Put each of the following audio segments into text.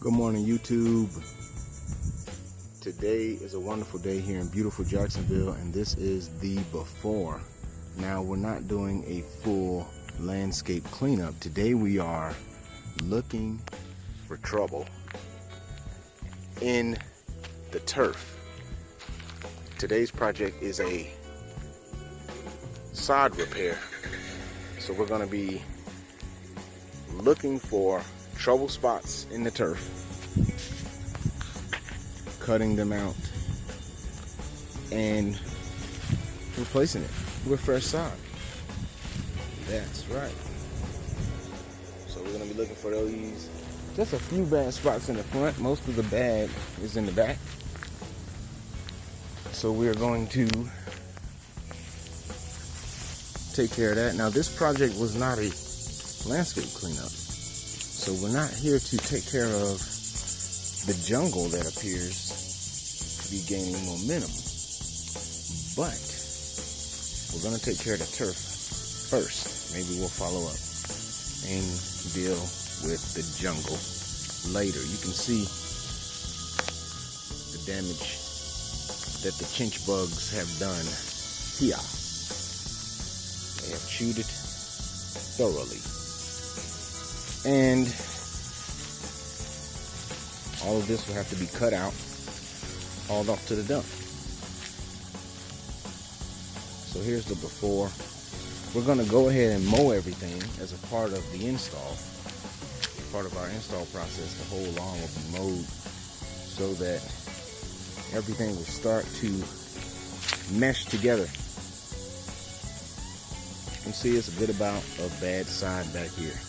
Good morning, YouTube. Today is a wonderful day here in beautiful Jacksonville, and this is the before. Now, we're not doing a full landscape cleanup. Today we are looking for trouble in the turf. Today's project is a sod repair. So we're going to be looking for trouble spots in the turf, cutting them out, and replacing it with fresh sod. That's right. So we're going to be looking for those. Just a few bad spots in the front. Most of the bad is in the back. So we are going to take care of that. Now, this project was not a landscape cleanup, so we're not here to take care of the jungle that appears to be gaining momentum, but we're going to take care of the turf first. Maybe we'll follow up and deal with the jungle later. You can see the damage that the chinch bugs have done here. They have chewed it thoroughly. And all of this will have to be cut out, hauled off to the dump. So here's the before. We're going to go ahead and mow everything as a part of the install. Part of our install process, the whole lawn will be mowed so that everything will start to mesh together. You see, it's a good amount of bad side back here.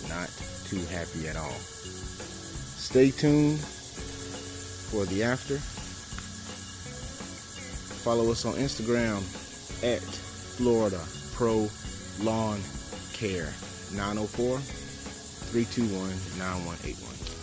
Not too happy at all. Stay tuned for the after. Follow us on Instagram at Florida Pro Lawn Care, 904-321-9181.